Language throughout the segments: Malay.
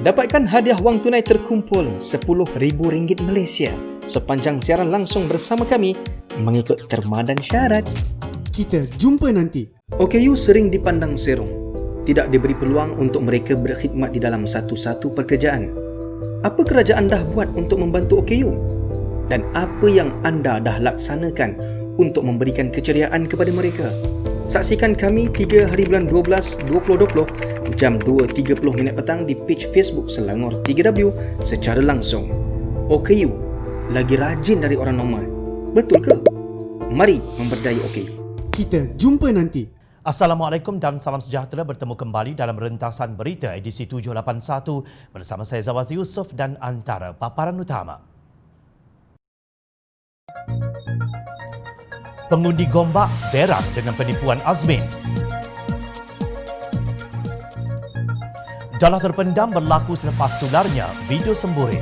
Dapatkan hadiah wang tunai terkumpul RM10,000 Malaysia sepanjang siaran langsung bersama kami mengikut terma dan syarat. Kita jumpa nanti. OKU sering dipandang serong. Tidak diberi peluang untuk mereka berkhidmat di dalam satu-satu pekerjaan. Apa kerajaan dah buat untuk membantu OKU? Dan apa yang anda dah laksanakan untuk memberikan keceriaan kepada mereka? Saksikan kami 3 hari bulan 12 2020 jam 2.30 petang di page Facebook Selangor 3W secara langsung. OKU lagi rajin dari orang normal. Betul ke? Mari memberdayai OKU. Kita jumpa nanti. Assalamualaikum dan salam sejahtera, bertemu kembali dalam rentasan berita edisi 781 bersama saya Zawaz Yusof dan antara paparan utama. Pengundi Gombak berak dengan penipuan Azmin. Dalah terpendam berlaku selepas tularnya video semburit.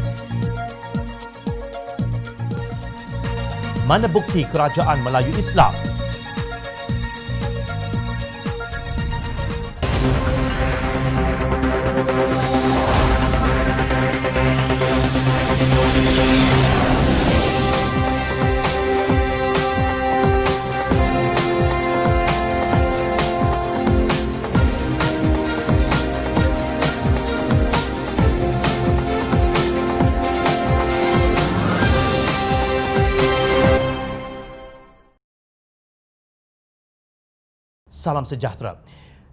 Mana bukti kerajaan Melayu Islam? Salam sejahtera.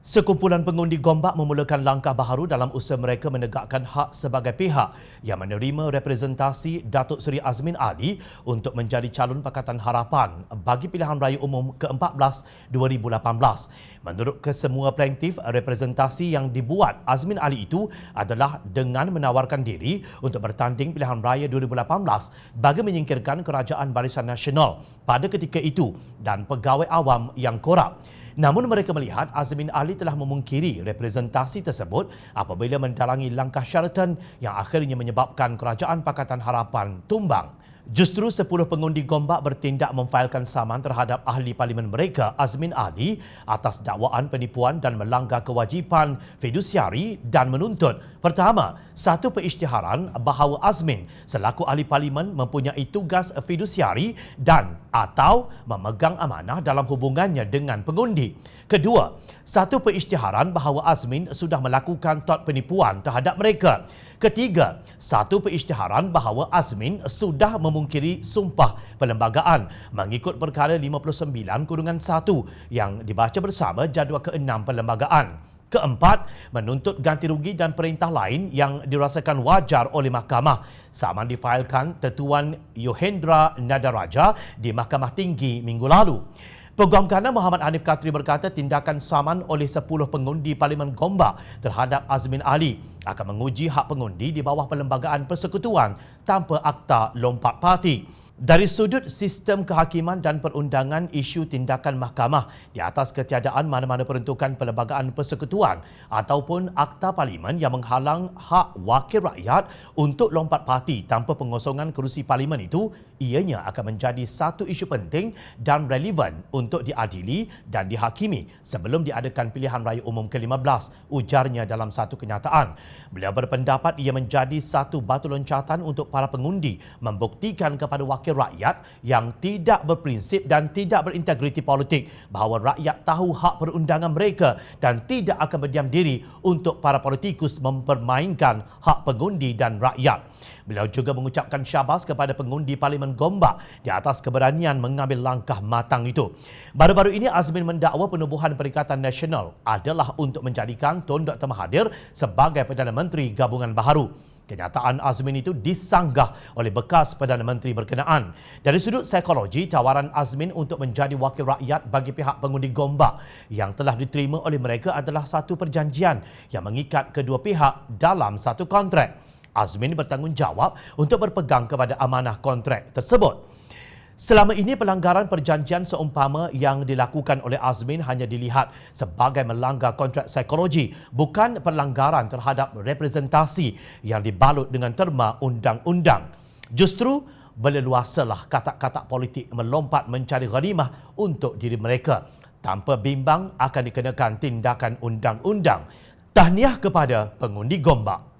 Sekumpulan pengundi Gombak memulakan langkah baharu dalam usaha mereka menegakkan hak sebagai pihak yang menerima representasi Datuk Seri Azmin Ali untuk menjadi calon Pakatan Harapan bagi pilihan raya umum ke-14 2018. Menurut kesemua plaintif, representasi yang dibuat Azmin Ali itu adalah dengan menawarkan diri untuk bertanding pilihan raya 2018 bagi menyingkirkan Kerajaan Barisan Nasional pada ketika itu dan pegawai awam yang korup. Namun mereka melihat Azmin Ali telah memungkiri representasi tersebut apabila mendalangi langkah syaratan yang akhirnya menyebabkan Kerajaan Pakatan Harapan tumbang. Justru 10 pengundi Gombak bertindak memfailkan saman terhadap ahli parlimen mereka Azmin Ali atas dakwaan penipuan dan melanggar kewajipan fidusiari dan menuntut pertama, satu perisytiharan bahawa Azmin selaku ahli parlimen mempunyai tugas fidusiari dan atau memegang amanah dalam hubungannya dengan pengundi. Kedua, satu perisytiharan bahawa Azmin sudah melakukan tort penipuan terhadap mereka. Ketiga, satu perisytiharan bahawa Azmin sudah memungkiri sumpah perlembagaan mengikut perkara 59/1 yang dibaca bersama jadual ke-6 perlembagaan. Keempat, menuntut ganti rugi dan perintah lain yang dirasakan wajar oleh mahkamah. Saman difailkan Tuan Yohendra Nadaraja di Mahkamah Tinggi minggu lalu. Peguam Kanan Muhammad Hanif Katri berkata tindakan saman oleh 10 pengundi Parlimen Gombak terhadap Azmin Ali akan menguji hak pengundi di bawah Perlembagaan Persekutuan tanpa akta lompat parti. Dari sudut sistem kehakiman dan perundangan, isu tindakan mahkamah di atas ketiadaan mana-mana peruntukan Perlembagaan Persekutuan ataupun akta parlimen yang menghalang hak wakil rakyat untuk lompat parti tanpa pengosongan kerusi parlimen itu ianya akan menjadi satu isu penting dan relevan untuk diadili dan dihakimi sebelum diadakan pilihan raya umum ke-15, ujarnya dalam satu kenyataan. Beliau berpendapat ia menjadi satu batu loncatan untuk para pengundi membuktikan kepada wakil rakyat yang tidak berprinsip dan tidak berintegriti politik bahawa rakyat tahu hak perundangan mereka dan tidak akan berdiam diri untuk para politikus mempermainkan hak pengundi dan rakyat. Beliau juga mengucapkan syabas kepada pengundi Parlimen Gombak di atas keberanian mengambil langkah matang itu. Baru-baru ini Azmin mendakwa penubuhan Perikatan Nasional adalah untuk menjadikan Tun Dr. Mahathir sebagai Perdana Menteri Gabungan Baharu. Kenyataan Azmin itu disanggah oleh bekas Perdana Menteri berkenaan. Dari sudut psikologi, tawaran Azmin untuk menjadi wakil rakyat bagi pihak pengundi Gombak yang telah diterima oleh mereka adalah satu perjanjian yang mengikat kedua pihak dalam satu kontrak. Azmin bertanggungjawab untuk berpegang kepada amanah kontrak tersebut. Selama ini pelanggaran perjanjian seumpama yang dilakukan oleh Azmin hanya dilihat sebagai melanggar kontrak psikologi, bukan pelanggaran terhadap representasi yang dibalut dengan terma undang-undang. Justru berleluasalah kata-kata politik melompat mencari ghanimah untuk diri mereka tanpa bimbang akan dikenakan tindakan undang-undang. Tahniah kepada pengundi Gombak.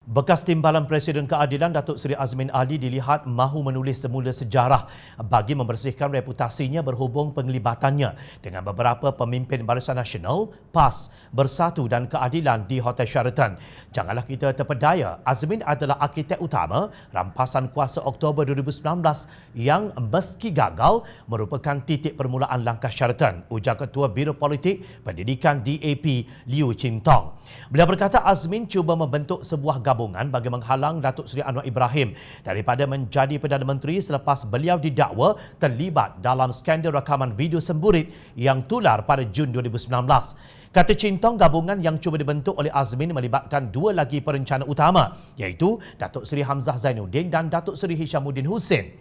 Bekas Timbalan Presiden Keadilan Datuk Seri Azmin Ali dilihat mahu menulis semula sejarah bagi membersihkan reputasinya berhubung penglibatannya dengan beberapa pemimpin Barisan Nasional, PAS, Bersatu dan Keadilan di Hotel Sheraton. Janganlah kita terpedaya, Azmin adalah arkitek utama rampasan kuasa Oktober 2019 yang meski gagal merupakan titik permulaan langkah Sheraton, ujar Ketua Biro Politik Pendidikan DAP Liu Chin Tong. Beliau berkata Azmin cuba membentuk sebuah gabungan bagi menghalang Datuk Seri Anwar Ibrahim daripada menjadi Perdana Menteri selepas beliau didakwa terlibat dalam skandal rakaman video semburit yang tular pada Jun 2019. Kata Chin Tong, gabungan yang cuba dibentuk oleh Azmin melibatkan dua lagi perencana utama iaitu Datuk Seri Hamzah Zainuddin dan Datuk Seri Hishamuddin Hussein.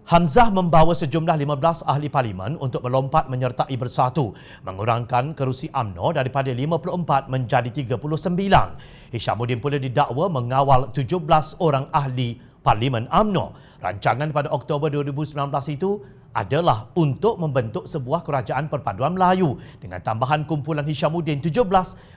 Hamzah membawa sejumlah 15 ahli parlimen untuk melompat menyertai Bersatu, mengurangkan kerusi UMNO daripada 54 menjadi 39. Hishamuddin pula didakwa mengawal 17 orang ahli parlimen UMNO. Rancangan pada Oktober 2019 itu adalah untuk membentuk sebuah kerajaan perpaduan Melayu dengan tambahan kumpulan Hishamuddin 17,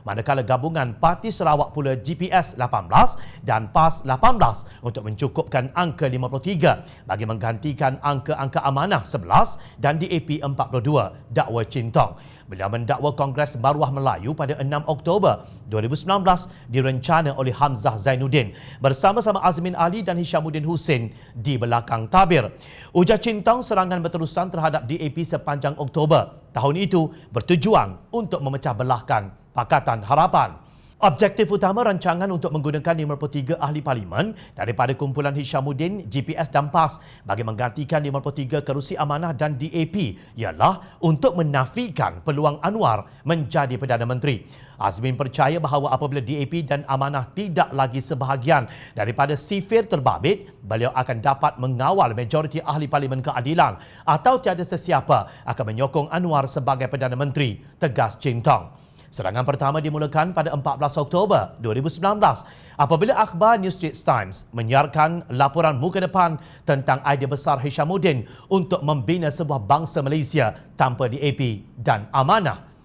manakala gabungan Parti Sarawak pula GPS 18 dan PAS 18 untuk mencukupkan angka 53 bagi menggantikan angka-angka amanah 11 dan DAP 42, dakwa Chin Tong. Beliau mendakwa Kongres Maruah Melayu pada 6 Oktober 2019 direncana oleh Hamzah Zainuddin bersama-sama Azmin Ali dan Hishamuddin Hussein di belakang tabir. Ujar Chin Tong, serangan berterusan terhadap DAP sepanjang Oktober tahun itu bertujuan untuk memecah belahkan Pakatan Harapan. Objektif utama rancangan untuk menggunakan 53 ahli parlimen daripada kumpulan Hishamuddin, GPS dan PAS bagi menggantikan 53 kerusi amanah dan DAP ialah untuk menafikan peluang Anwar menjadi Perdana Menteri. Azmin percaya bahawa apabila DAP dan amanah tidak lagi sebahagian daripada sifir terbabit, beliau akan dapat mengawal majoriti ahli parlimen keadilan atau tiada sesiapa akan menyokong Anwar sebagai Perdana Menteri, tegas Chin Tong. Serangan pertama dimulakan pada 14 Oktober 2019 apabila akhbar New Straits Times menyiarkan laporan muka depan tentang idea besar Hishamuddin untuk membina sebuah bangsa Malaysia tanpa DAP dan amanah.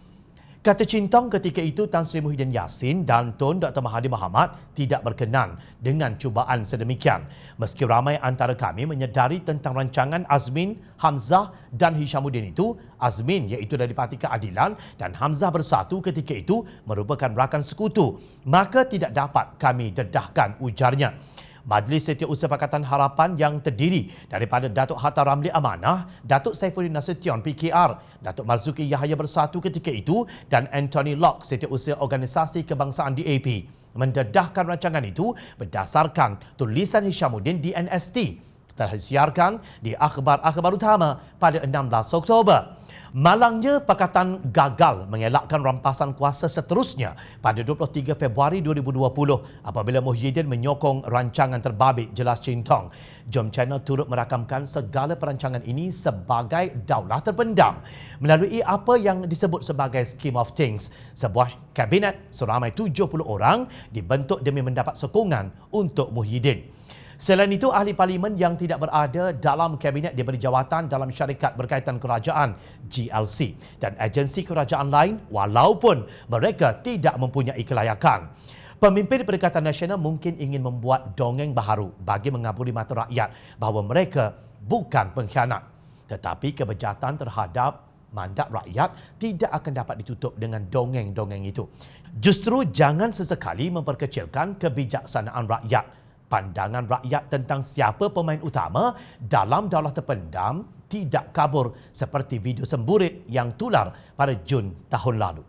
Kata Chin Tong, ketika itu Tan Sri Muhyiddin Yassin dan Tun Dr. Mahathir Mohamad tidak berkenan dengan cubaan sedemikian. Meski ramai antara kami menyedari tentang rancangan Azmin, Hamzah dan Hishamuddin itu, Azmin iaitu dari Parti Keadilan dan Hamzah Bersatu ketika itu merupakan rakan sekutu, maka tidak dapat kami dedahkan, ujarnya. Majlis Setiausaha Pakatan Harapan yang terdiri daripada Datuk Hatta Ramli Amanah, Datuk Saifuddin Nasution PKR, Datuk Marzuki Yahya Bersatu ketika itu dan Anthony Locke Setiausaha Organisasi Kebangsaan DAP mendedahkan rancangan itu berdasarkan tulisan Hishamuddin di NST telah disiarkan di akhbar-akhbar utama pada 16 Oktober. Malangnya, Pakatan gagal mengelakkan rampasan kuasa seterusnya pada 23 Februari 2020 apabila Muhyiddin menyokong rancangan terbabit, jelas Chin Tong. Jom Channel turut merakamkan segala perancangan ini sebagai daulah terpendam melalui apa yang disebut sebagai Scheme of Things. Sebuah kabinet seramai 70 orang dibentuk demi mendapat sokongan untuk Muhyiddin. Selain itu, ahli parlimen yang tidak berada dalam kabinet diberi jawatan dalam syarikat berkaitan kerajaan GLC dan agensi kerajaan lain walaupun mereka tidak mempunyai kelayakan. Pemimpin Perikatan Nasional mungkin ingin membuat dongeng baharu bagi mengaburi mata rakyat bahawa mereka bukan pengkhianat. Tetapi kebejatan terhadap mandat rakyat tidak akan dapat ditutup dengan dongeng-dongeng itu. Justru jangan sesekali memperkecilkan kebijaksanaan rakyat. Pandangan rakyat tentang siapa pemain utama dalam daulah terpendam tidak kabur seperti video semburit yang tular pada Jun tahun lalu.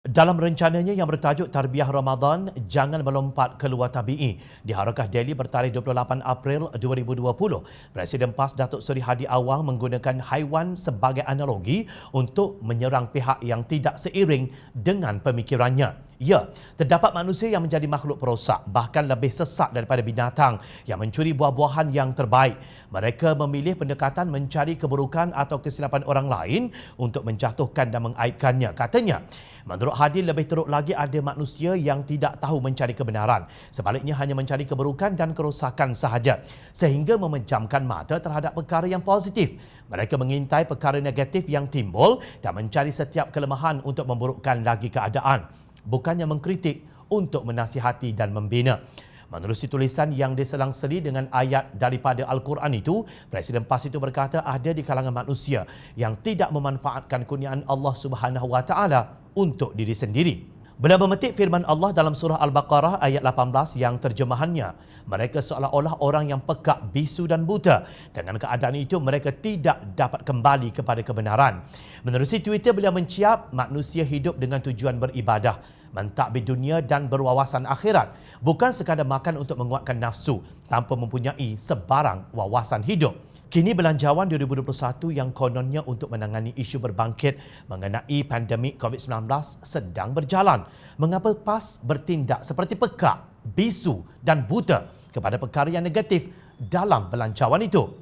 Dalam rencananya yang bertajuk Tarbiyah Ramadan, Jangan Melompat Keluar Tabi'i di Harakah Delhi bertarikh 28 April 2020, Presiden PAS Datuk Seri Hadi Awang menggunakan haiwan sebagai analogi untuk menyerang pihak yang tidak seiring dengan pemikirannya. Ya, terdapat manusia yang menjadi makhluk perosak, bahkan lebih sesat daripada binatang yang mencuri buah-buahan yang terbaik. Mereka memilih pendekatan mencari keburukan atau kesilapan orang lain untuk menjatuhkan dan mengaibkannya. Katanya, menurut Hadi lebih teruk lagi ada manusia yang tidak tahu mencari kebenaran. Sebaliknya hanya mencari keburukan dan kerosakan sahaja. Sehingga memejamkan mata terhadap perkara yang positif. Mereka mengintai perkara negatif yang timbul dan mencari setiap kelemahan untuk memburukkan lagi keadaan. bukannya mengkritik untuk menasihati dan membina. Menerusi tulisan yang diselang-seli dengan ayat daripada Al-Quran itu, Presiden PAS itu berkata ada di kalangan manusia yang tidak memanfaatkan kurniaan Allah Subhanahu Wa Taala untuk diri sendiri. Beliau memetik firman Allah dalam surah Al-Baqarah ayat 18 yang terjemahannya, mereka seolah-olah orang yang pekak, bisu dan buta. Dengan keadaan itu, mereka tidak dapat kembali kepada kebenaran. Menerusi Twitter, beliau menciap manusia hidup dengan tujuan beribadah, mentadbir dunia dan berwawasan akhirat, bukan sekadar makan untuk menguatkan nafsu tanpa mempunyai sebarang wawasan hidup. Kini belanjawan 2021 yang kononnya untuk menangani isu berbangkit mengenai pandemik COVID-19 sedang berjalan. Mengapa PAS bertindak seperti pekak, bisu dan buta kepada perkara yang negatif dalam belanjawan itu?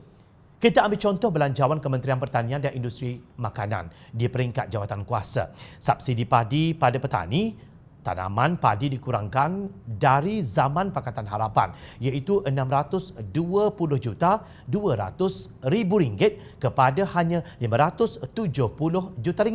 Kita ambil contoh belanjawan Kementerian Pertanian dan Industri Makanan di peringkat jawatan kuasa. Subsidi padi pada petani, tanaman padi dikurangkan dari zaman Pakatan Harapan iaitu RM620,200,000 kepada hanya RM570 juta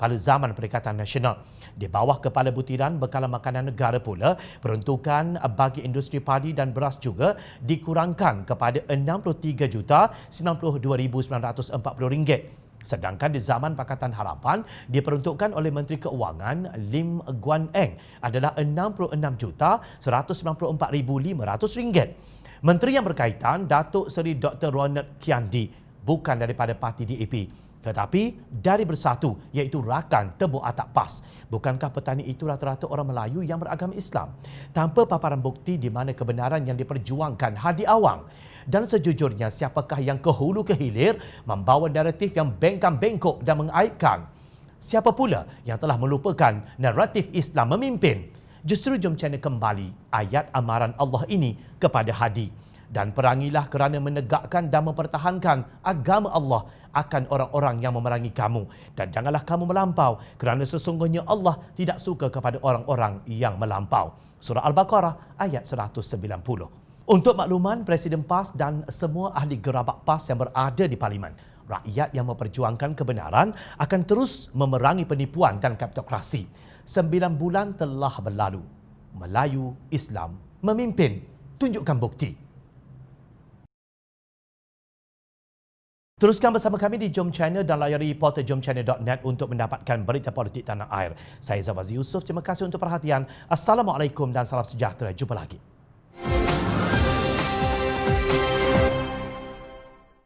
pada zaman Perikatan Nasional. Di bawah Kepala Butiran Bekalan Makanan Negara pula, peruntukan bagi industri padi dan beras juga dikurangkan kepada RM63,92,940. Sedangkan di zaman Pakatan Harapan diperuntukkan oleh Menteri Keuangan Lim Guan Eng adalah RM66,194,500. Menteri yang berkaitan Datuk Seri Dr. Ronald Kiandi bukan daripada parti DAP, tetapi dari Bersatu iaitu rakan tebuk atap PAS. Bukankah petani itu rata-rata orang Melayu yang beragama Islam? Tanpa paparan bukti di mana kebenaran yang diperjuangkan hadi awang. Dan sejujurnya, siapakah yang ke hulu ke hilir membawa naratif yang bengkang-bengkok dan mengaibkan? Siapa pula yang telah melupakan naratif Islam memimpin? Justru jom channel kembali ayat amaran Allah ini kepada hadi. Dan perangilah kerana menegakkan dan mempertahankan agama Allah akan orang-orang yang memerangi kamu. Dan janganlah kamu melampau kerana sesungguhnya Allah tidak suka kepada orang-orang yang melampau. Surah Al-Baqarah ayat 190. Untuk makluman Presiden PAS dan semua ahli gerabak PAS yang berada di Parlimen, rakyat yang memperjuangkan kebenaran akan terus memerangi penipuan dan kleptokrasi. 9 bulan telah berlalu. Melayu Islam memimpin. Tunjukkan bukti. Teruskan bersama kami di Jom Channel dan layari portal jomchannel.net untuk mendapatkan berita politik tanah air. Saya Zawazi Yusof. Terima kasih untuk perhatian. Assalamualaikum dan salam sejahtera. Jumpa lagi.